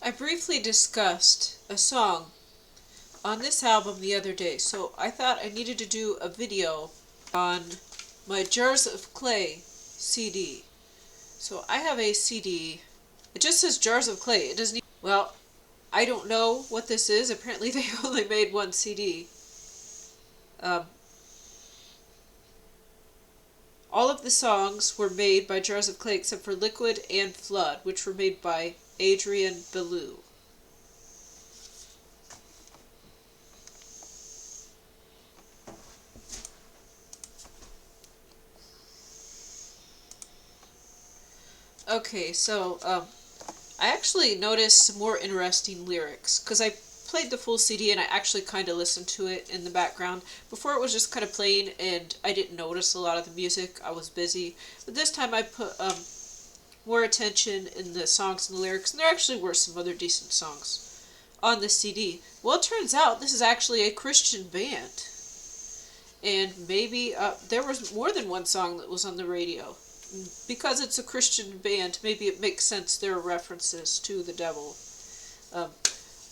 I briefly discussed a song on this album the other day, so I thought I needed to do a video on my Jars of Clay CD. So I have a CD. It just says Jars of Clay. It doesn't. Well, I don't know what this is. Apparently, they only made one CD. Um, all of the songs were made by Jars of Clay except for Liquid and Flood, which were made by Adrian Belew. Okay, so I actually noticed some more interesting lyrics because I played the full CD and I actually kind of listened to it in the background. Before it was just kind of playing and I didn't notice a lot of the music. I was busy. But this time I put more attention in the songs and the lyrics, and there actually were some other decent songs on the CD. Well, it turns out this is actually a Christian band. And maybe there was more than one song that was on the radio. Because it's a Christian band, maybe it makes sense there are references to the devil. Um,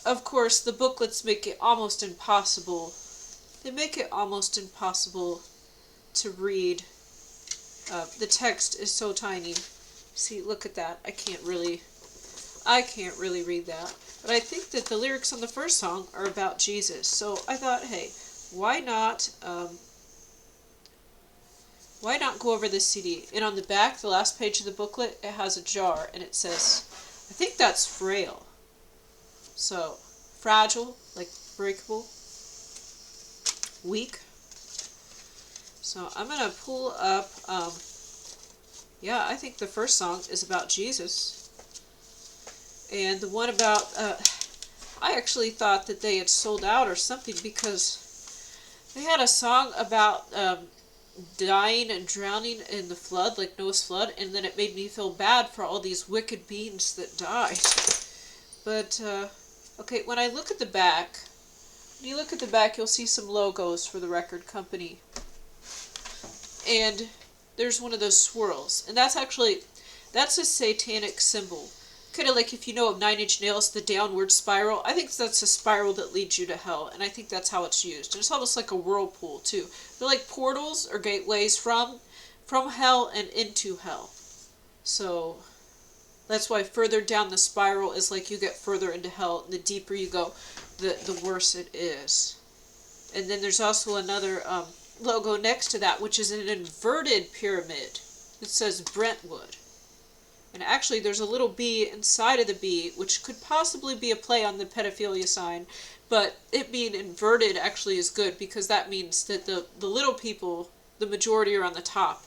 of course, the booklets make it almost impossible. They make it almost impossible to read. The text is so tiny. See, look at that. I can't really read that. But I think that the lyrics on the first song are about Jesus. So I thought, hey, why not go over this CD? And on the back, the last page of the booklet, it has a jar, and it says, I think that's frail. So, fragile, like breakable, weak. So I'm going to pull up, I think the first song is about Jesus. And the one about, I actually thought that they had sold out or something because they had a song about dying and drowning in the flood, like Noah's flood, and then it made me feel bad for all these wicked beings that died. But, okay, when you look at the back, you'll see some logos for the record company. And there's one of those swirls, and that's a satanic symbol. Kind of like if you know of Nine Inch Nails, the downward spiral. I think that's a spiral that leads you to hell, and I think that's how it's used. And it's almost like a whirlpool, too. They're like portals or gateways from hell and into hell. So that's why further down the spiral is like you get further into hell, and the deeper you go, the worse it is. And then there's also another logo next to that, which is an inverted pyramid. It says Brentwood. And actually, there's a little bee inside of the bee, which could possibly be a play on the pedophilia sign, but it being inverted actually is good, because that means that the little people, the majority are on the top.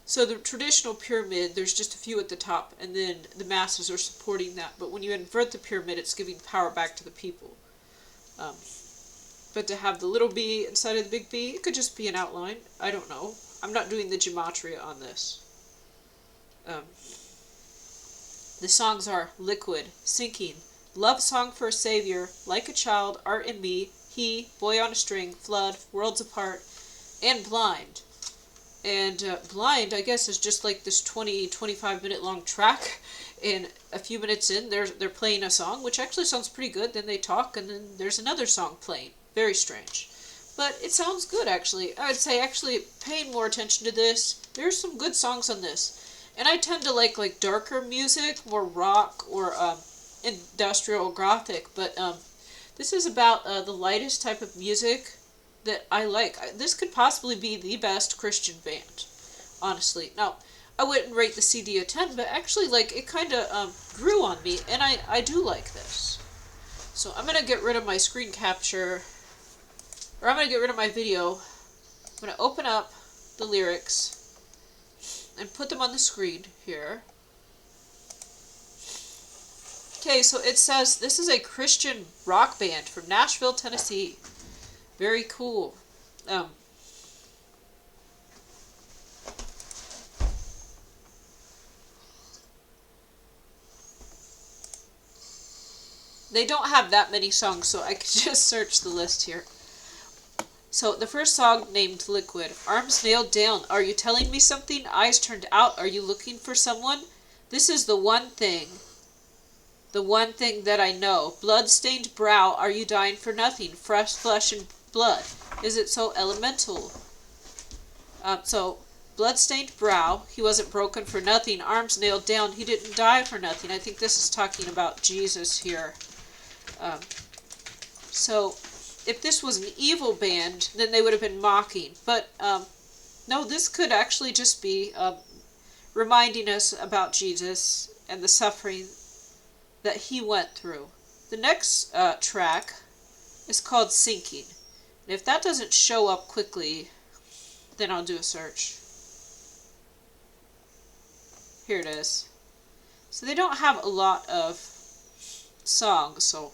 So the traditional pyramid, there's just a few at the top, and then the masses are supporting that. But when you invert the pyramid, it's giving power back to the people. But to have the little bee inside of the big bee, it could just be an outline. I don't know. I'm not doing the gematria on this. The songs are Liquid, Sinking, Love Song for a Savior, Like a Child, Art in Me, He, Boy on a String, Flood, Worlds Apart, and Blind. And Blind, I guess, is just like this 25 minute long track, and a few minutes in, they're playing a song, which actually sounds pretty good. Then they talk, and then there's another song playing. Very strange. But it sounds good, actually. I would say, actually, paying more attention to this, there's some good songs on this. And I tend to like darker music, more rock or industrial gothic, but this is about the lightest type of music that I like. This could possibly be the best Christian band, honestly. Now, I wouldn't rate the CD a 10, but actually, it kind of grew on me, and I do like this. So I'm going to get rid of my screen capture, or I'm going to get rid of my video. I'm going to open up the lyrics and put them on the screen here. Okay, so it says this is a Christian rock band from Nashville, Tennessee. Very cool. They don't have that many songs, so I could just search the list here. So the first song, named Liquid. Arms nailed down. Are you telling me something? Eyes turned out. Are you looking for someone? This is the one thing the one thing that I know. Blood-stained brow, are you dying for nothing? Fresh flesh and blood, is it so elemental? So, blood-stained brow, he wasn't broken for nothing. Arms nailed down, he didn't die for nothing. I think this is talking about Jesus here. So, if this was an evil band, then they would have been mocking. But, no, this could actually just be reminding us about Jesus and the suffering that he went through. The next track is called Sinking. And if that doesn't show up quickly, then I'll do a search. Here it is. So they don't have a lot of songs, so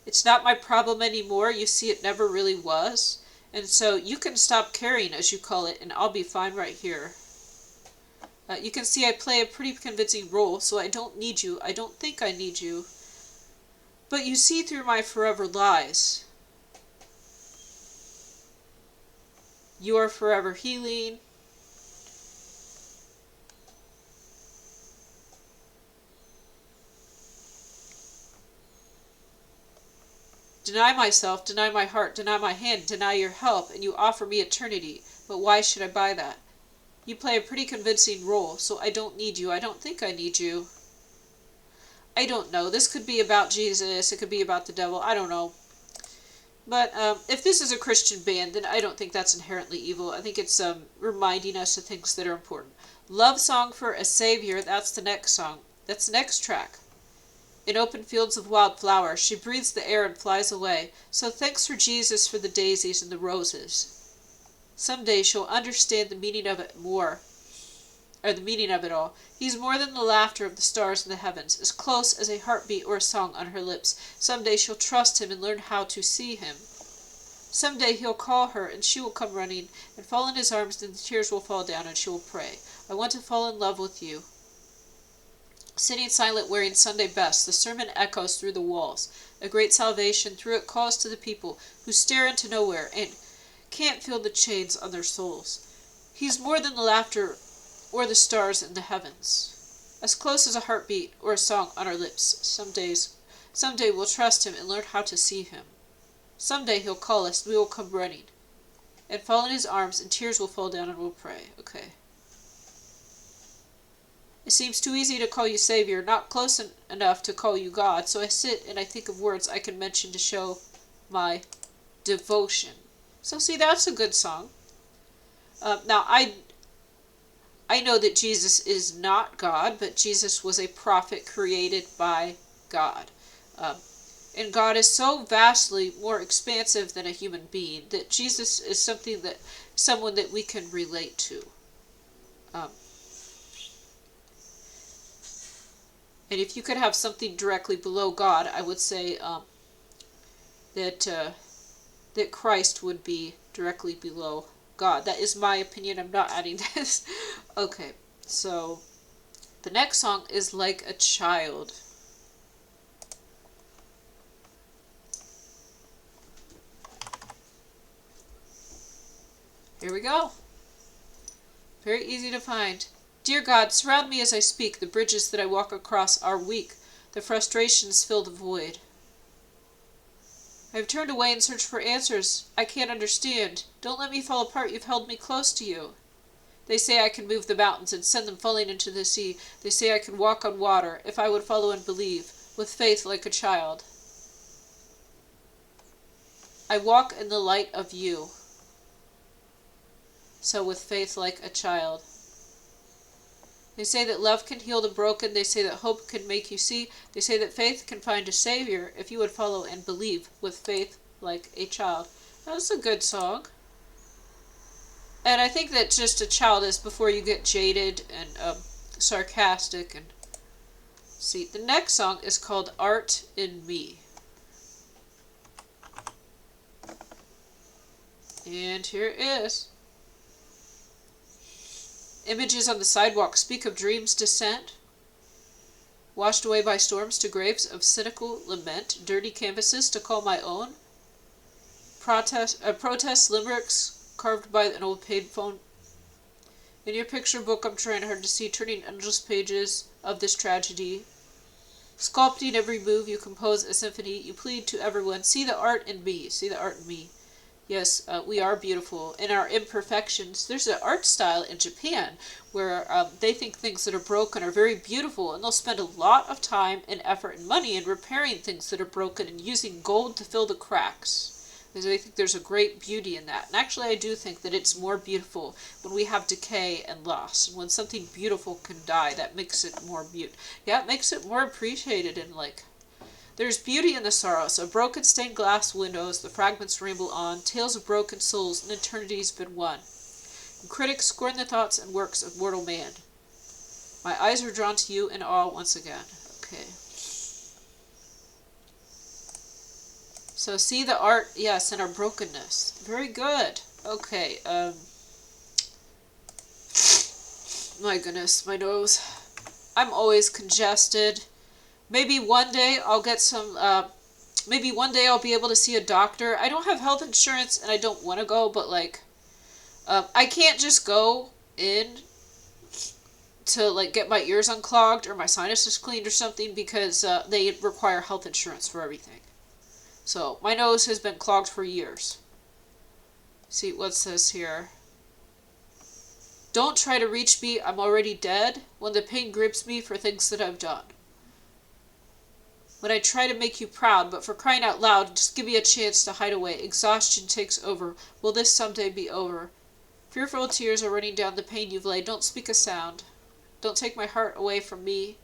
it's not my problem anymore. You see, it never really was. And so you can stop caring, as you call it, and I'll be fine right here. You can see I play a pretty convincing role, so I don't need you. I don't think I need you. But you see through my forever lies. You are forever healing. Deny myself, deny my heart, deny my hand, deny your help, and you offer me eternity. But why should I buy that? You play a pretty convincing role, so I don't need you. I don't think I need you. I don't know. This could be about Jesus. It could be about the devil. I don't know. But if this is a Christian band, then I don't think that's inherently evil. I think it's reminding us of things that are important. Love Song for a Savior, that's the next song. That's the next track. In open fields of wild flowers, she breathes the air and flies away. So thanks for Jesus for the daisies and the roses. Someday she'll understand the meaning of it more, or the meaning of it all. He's more than the laughter of the stars in the heavens, as close as a heartbeat or a song on her lips. Someday she'll trust him and learn how to see him. Someday he'll call her, and she will come running, and fall in his arms, and the tears will fall down, and she will pray. I want to fall in love with you. Sitting silent, wearing Sunday best, the sermon echoes through the walls. A great salvation through it calls to the people who stare into nowhere and can't feel the chains on their souls. He's more than the laughter or the stars in the heavens, as close as a heartbeat or a song on our lips. Someday we'll trust him and learn how to see him. Someday he'll call us, and we will come running, and fall in his arms, and tears will fall down, and we'll pray. Okay. It seems too easy to call you Savior, not close enough to call you God, so I sit and I think of words I can mention to show my devotion. So see, that's a good song. Now, I know that Jesus is not God, but Jesus was a prophet created by God. And God is so vastly more expansive than a human being that Jesus is someone that we can relate to. And if you could have something directly below God, I would say that Christ would be directly below God. That is my opinion. I'm not adding this. Okay, so the next song is Like a Child. Here we go. Very easy to find. Dear God, surround me as I speak. The bridges that I walk across are weak. The frustrations fill the void. I have turned away in search for answers I can't understand. Don't let me fall apart. You've held me close to you. They say I can move the mountains and send them falling into the sea. They say I can walk on water if I would follow and believe, with faith like a child. I walk in the light of you. So with faith like a child. They say that love can heal the broken. They say that hope can make you see. They say that faith can find a Savior if you would follow and believe with faith like a child. That's a good song. And I think that just a child is before you get jaded and sarcastic. And see, the next song is called Art in Me. And here it is. Images on the sidewalk speak of dreams' descent, washed away by storms to graves of cynical lament, dirty canvases to call my own, protest limericks carved by an old payphone. In your picture book, I'm trying hard to see turning endless pages of this tragedy. Sculpting every move, you compose a symphony. You plead to everyone, see the art in me. See the art in me. Yes, we are beautiful in our imperfections. There's an art style in Japan where they think things that are broken are very beautiful, and they'll spend a lot of time and effort and money in repairing things that are broken and using gold to fill the cracks. Because I think there's a great beauty in that. And actually I do think that it's more beautiful when we have decay and loss. And when something beautiful can die, that makes it more yeah, it makes it more appreciated and like... There's beauty in the sorrows of broken stained glass windows, the fragments ramble on, tales of broken souls, and eternity's been won. And critics scorn the thoughts and works of mortal man. My eyes are drawn to you in awe once again. Okay. So see the art, yes, in our brokenness. Very good. Okay, my goodness, my nose. I'm always congested. Maybe one day I'll get some, maybe one day I'll be able to see a doctor. I don't have health insurance and I don't want to go, but like, I can't just go in to like get my ears unclogged or my sinuses cleaned or something because they require health insurance for everything. So my nose has been clogged for years. See, what's this here? Don't try to reach me, I'm already dead, when the pain grips me for things that I've done. When I try to make you proud, but for crying out loud, just give me a chance to hide away. Exhaustion takes over. Will this someday be over? Fearful tears are running down the pain you've laid. Don't speak a sound. Don't take my heart away from me.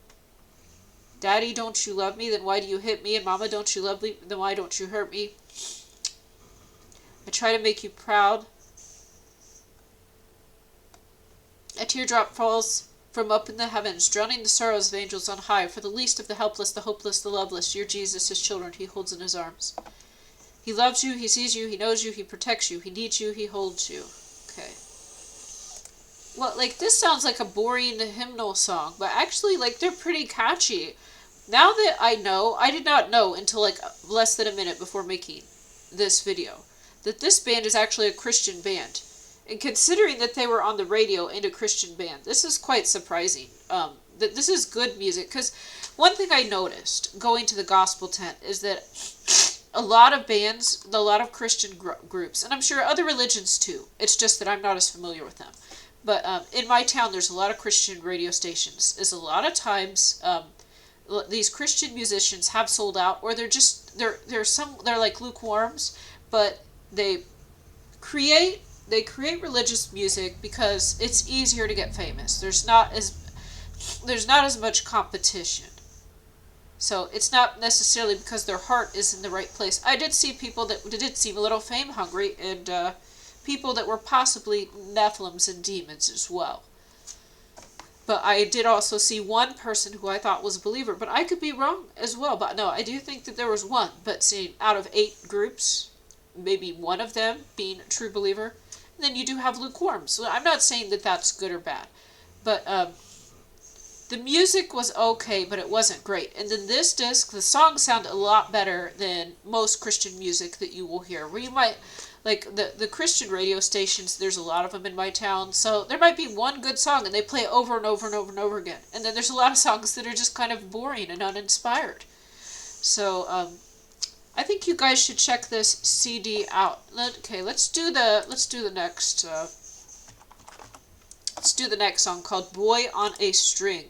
Daddy, don't you love me? Then why do you hit me? And Mama, don't you love me? Then why don't you hurt me? I try to make you proud. A teardrop falls from up in the heavens, drowning the sorrows of angels on high. For the least of the helpless, the hopeless, the loveless, your Jesus, his children, he holds in his arms. He loves you, he sees you, he knows you, he protects you, he needs you, he holds you. Okay. Well, like, this sounds like a boring hymnal song, but actually, like, they're pretty catchy. Now that I know, I did not know until, like, less than a minute before making this video, that this band is actually a Christian band. And considering that they were on the radio and a Christian band, this is quite surprising. That this is good music. Because one thing I noticed going to the gospel tent is that a lot of bands, a lot of Christian groups, and I'm sure other religions too. It's just that I'm not as familiar with them. But in my town, there's a lot of Christian radio stations. Is a lot of times these Christian musicians have sold out, or they're just they're like lukewarms, but they create religious music because it's easier to get famous. There's not as much competition. So it's not necessarily because their heart is in the right place. I did see people that did seem a little fame hungry, and people that were possibly Nephilims and demons as well. But I did also see one person who I thought was a believer, but I could be wrong as well. But no, I do think that there was one. But seeing out of 8 groups, maybe one of them being a true believer, and then you do have lukewarm. So I'm not saying that that's good or bad. But the music was okay, but it wasn't great. And then this disc, the songs sound a lot better than most Christian music that you will hear. Where you might, like the Christian radio stations, there's a lot of them in my town. So there might be one good song and they play it over and over and over and over again. And then there's a lot of songs that are just kind of boring and uninspired. So I think you guys should check this CD out. Okay, let's do the next song called Boy on a String.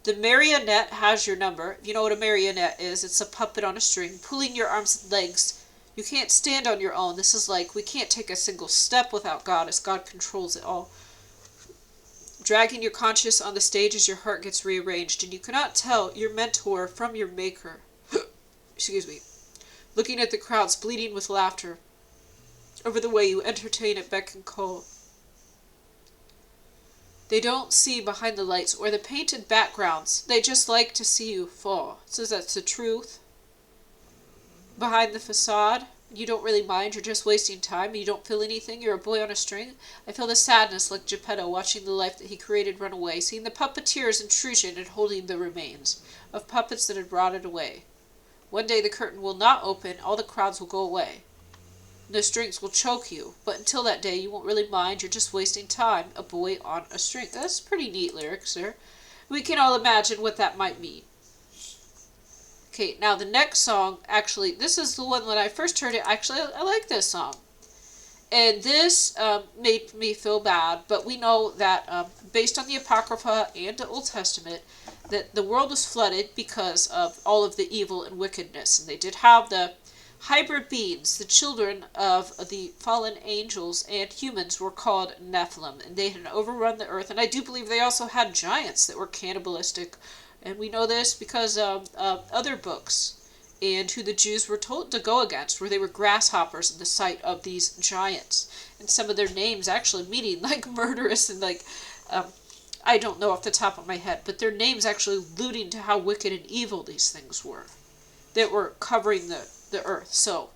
The marionette has your number. If you know what a marionette is, it's a puppet on a string, pulling your arms and legs. You can't stand on your own. This is like, we can't take a single step without God, as God controls it all. Dragging your conscience on the stage as your heart gets rearranged, and you cannot tell your mentor from your maker. Excuse me. Looking at the crowds bleeding with laughter over the way you entertain at beck and call. They don't see behind the lights or the painted backgrounds. They just like to see you fall. So that's the truth. Behind the facade, you don't really mind. You're just wasting time. You don't feel anything. You're a boy on a string. I feel the sadness like Geppetto watching the life that he created run away, seeing the puppeteer's intrusion and holding the remains of puppets that had rotted away. One day the curtain will not open. All the crowds will go away. The strings will choke you, but until that day you won't really mind. You're just wasting time. A boy on a string. That's pretty neat lyrics there. We can all imagine what that might mean. Okay, now the next song, actually, this is the one when I first heard it. Actually, I like this song. And this made me feel bad, but we know that based on the Apocrypha and the Old Testament, that the world was flooded because of all of the evil and wickedness. And they did have the hybrid beings, the children of the fallen angels and humans, were called Nephilim, and they had overrun the earth. And I do believe they also had giants that were cannibalistic. And we know this because of other books and who the Jews were told to go against, where they were grasshoppers in the sight of these giants. And some of their names actually meaning like murderous and like, I don't know off the top of my head, but their names actually alluding to how wicked and evil these things were that were covering the earth. So,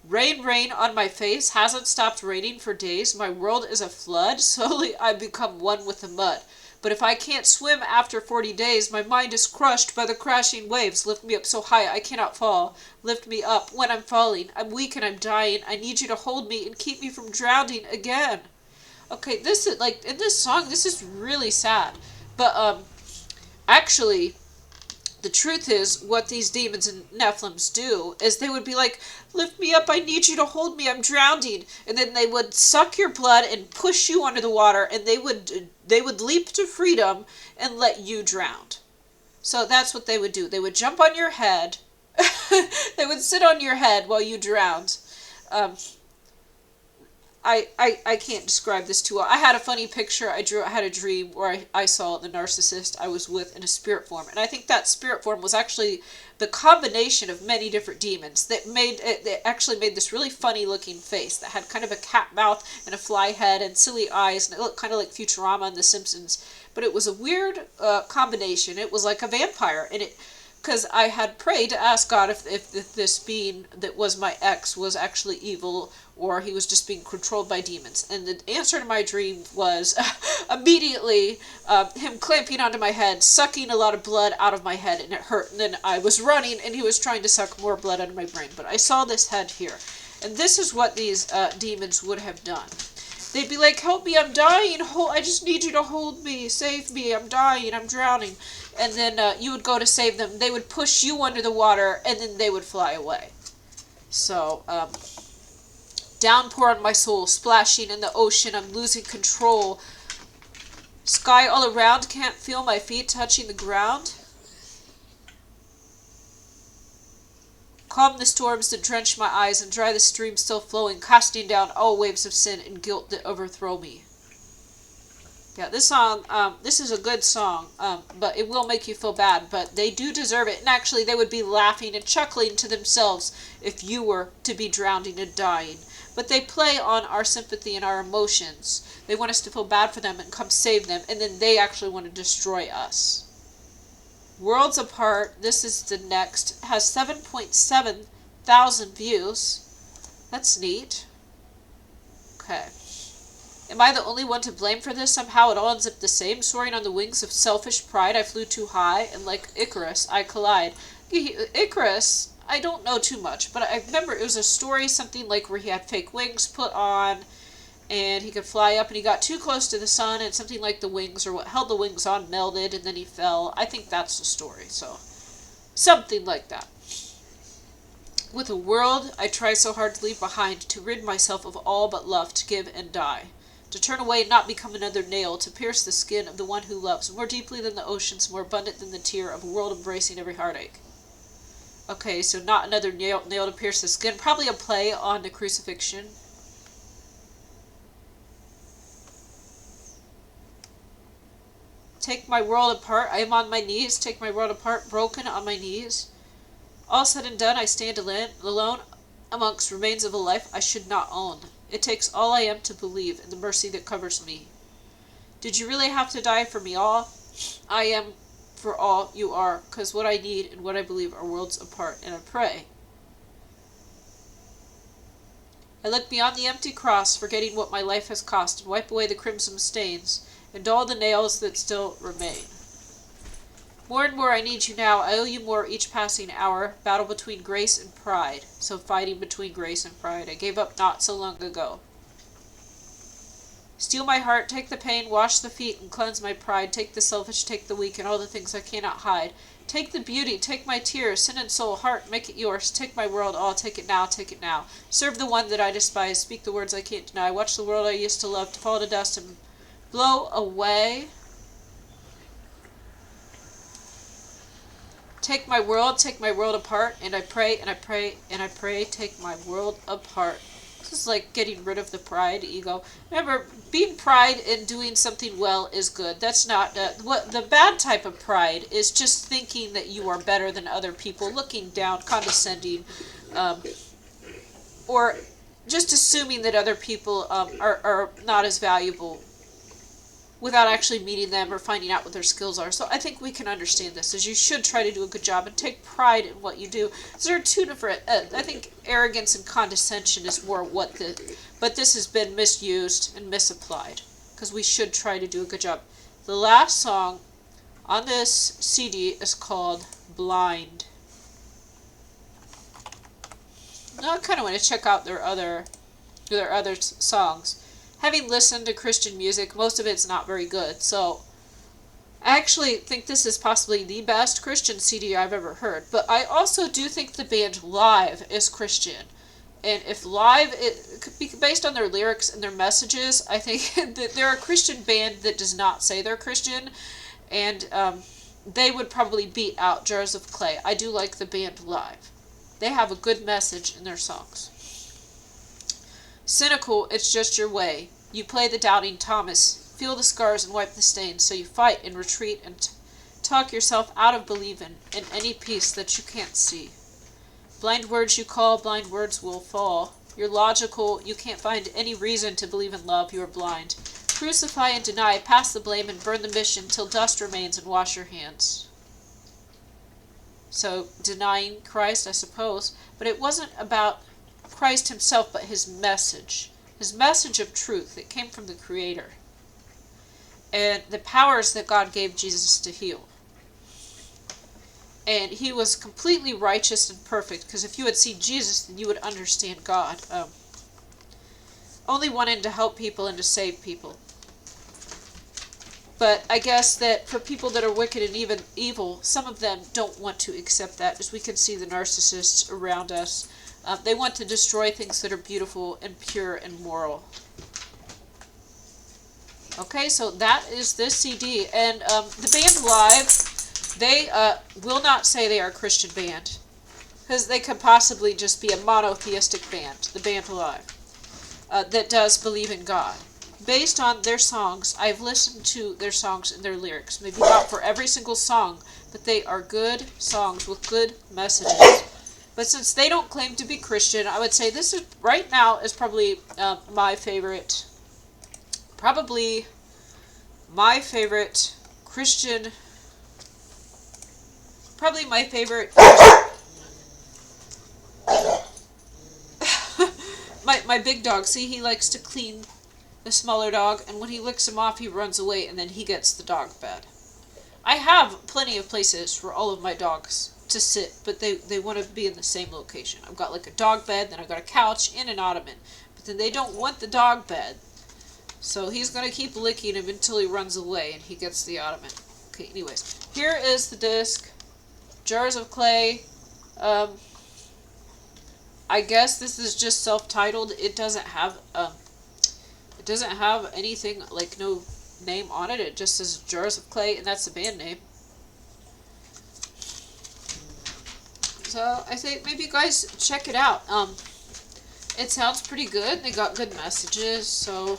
rain, rain on my face, hasn't stopped raining for days. My world is a flood. Slowly I become one with the mud. But if I can't swim after 40 days, my mind is crushed by the crashing waves. Lift me up so high I cannot fall. Lift me up when I'm falling. I'm weak and I'm dying. I need you to hold me and keep me from drowning again. Okay, this is like in this song, this is really sad. But actually, the truth is, what these demons and Nephilims do is they would be like, lift me up, I need you to hold me, I'm drowning. And then they would suck your blood and push you under the water, and they would leap to freedom and let you drown. So that's what they would do. They would jump on your head. They would sit on your head while you drowned. I can't describe this too well. I had a funny picture I drew. I had a dream where I saw the narcissist I was with in a spirit form. And I think that spirit form was actually the combination of many different demons that actually made this really funny looking face that had kind of a cat mouth and a fly head and silly eyes. And it looked kind of like Futurama and The Simpsons. But it was a weird combination. It was like a vampire. And because I had prayed to ask God if this being that was my ex was actually evil or he was just being controlled by demons. And the answer to my dream was immediately him clamping onto my head, sucking a lot of blood out of my head, and it hurt. And then I was running, and he was trying to suck more blood out of my brain. But I saw this head here. And this is what these demons would have done. They'd be like, help me, I'm dying. I just need you to hold me. Save me. I'm dying. I'm drowning. And then you would go to save them. They would push you under the water, and then they would fly away. So, downpour on my soul, splashing in the ocean. I'm losing control. Sky all around, can't feel my feet touching the ground. Calm the storms that drench my eyes and dry the stream still flowing, casting down all waves of sin and guilt that overthrow me. Yeah, this song, this is a good song, but it will make you feel bad, but they do deserve it. And actually, they would be laughing and chuckling to themselves if you were to be drowning and dying. But they play on our sympathy and our emotions. They want us to feel bad for them and come save them, and then they actually want to destroy us. Worlds Apart, this is the next, has 7.7 thousand views. That's neat. Okay. Am I the only one to blame for this? Somehow it all ends up the same. Soaring on the wings of selfish pride, I flew too high, and like Icarus, I collide. Icarus, I don't know too much, but I remember it was a story, something like where he had fake wings put on, and he could fly up, and he got too close to the sun, and something like the wings, or what held the wings on, melted, and then he fell. I think that's the story, so something like that. With a world I try so hard to leave behind, to rid myself of all but love, to give and die. To turn away and not become another nail, to pierce the skin of the one who loves, more deeply than the oceans, more abundant than the tear of a world embracing every heartache. Okay, so not another nail to pierce the skin. Probably a play on the crucifixion. Take my world apart, I am on my knees. Take my world apart, broken on my knees. All said and done, I stand alone amongst remains of a life I should not own. It takes all I am to believe in the mercy that covers me. Did you really have to die for me all? I am for all you are, 'cause what I need and what I believe are worlds apart, and I pray. I look beyond the empty cross, forgetting what my life has cost, and wipe away the crimson stains, and all the nails that still remain. More and more I need you now, I owe you more each passing hour, battle between grace and pride, so fighting between grace and pride, I gave up not so long ago. Steal my heart, take the pain, wash the feet, and cleanse my pride, take the selfish, take the weak, and all the things I cannot hide, Take the beauty, take my tears, sin and soul, heart, make it yours. Take my world, all, take it now, take it now. Serve the one that I despise, speak the words I can't deny. Watch the world I used to love to fall to dust and blow away. Take my world apart, and I pray, and I pray, and I pray, take my world apart. This is like getting rid of the pride, ego. Remember, being pride and doing something well is good. That's not, what the bad type of pride is just thinking that you are better than other people, looking down, condescending, or just assuming that other people are not as valuable without actually meeting them or finding out what their skills are. So I think we can understand this, as you should try to do a good job and take pride in what you do. So there are two different, I think arrogance and condescension is more what but this has been misused and misapplied, because we should try to do a good job. The last song on this CD is called Blind. Now I kind of want to check out their other songs. Having listened to Christian music, most of it's not very good, so I actually think this is possibly the best Christian CD I've ever heard. But I also do think the band live is Christian. And if live, it could be based on their lyrics and their messages, I think that they're a Christian band that does not say they're Christian, and they would probably beat out Jars of Clay. I do like the band live. They have a good message in their songs. Cynical, it's just your way. You play the doubting Thomas, feel the scars and wipe the stains, so you fight and retreat and talk yourself out of believing in any peace that you can't see. Blind words you call, blind words will fall. You're logical, you can't find any reason to believe in love, you are blind. Crucify and deny, pass the blame and burn the mission till dust remains and wash your hands. So, denying Christ, I suppose, but it wasn't about Christ himself, but his message of truth that came from the Creator, and the powers that God gave Jesus to heal. And he was completely righteous and perfect, because if you had seen Jesus, then you would understand God. Only wanted to help people and to save people. But I guess that for people that are wicked and even evil, some of them don't want to accept that, as we can see the narcissists around us. They want to destroy things that are beautiful and pure and moral. Okay, so that is this CD. And the band live, they will not say they are a Christian band, because they could possibly just be a monotheistic band, the band live, that does believe in God. Based on their songs, I've listened to their songs and their lyrics. Maybe not for every single song, but they are good songs with good messages. But since they don't claim to be Christian, I would say this is, right now, is probably my favorite Christian, probably my favorite, my big dog, see, he likes to clean the smaller dog, and when he licks him off, he runs away, and then he gets the dog bed. I have plenty of places for all of my dogs to sit, but they want to be in the same location. I've got like a dog bed, then I've got a couch and an ottoman, but then they don't want the dog bed, so he's going to keep licking him until he runs away and he gets the ottoman. Okay, anyways, here is the disc, Jars of Clay. I guess this is just self-titled. It doesn't have anything, like no name on it. It just says Jars of Clay, and that's the band name. So I think maybe you guys check it out. It sounds pretty good. They got good messages, so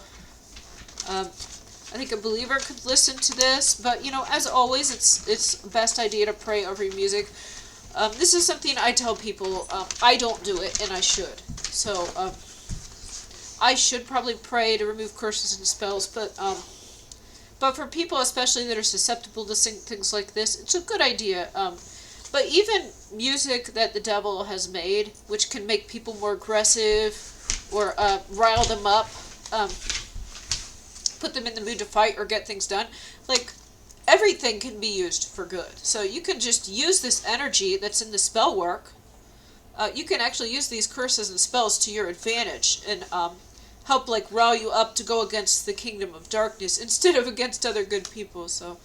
I think a believer could listen to this. But as always, it's best idea to pray over your music. This is something I tell people. I don't do it, and I should. So I should probably pray to remove curses and spells, but for people especially that are susceptible to things like this, it's a good idea. But even music that the devil has made, which can make people more aggressive or rile them up, put them in the mood to fight or get things done, like everything can be used for good. So you can just use this energy that's in the spell work. You can actually use these curses and spells to your advantage and help like rile you up to go against the kingdom of darkness instead of against other good people. So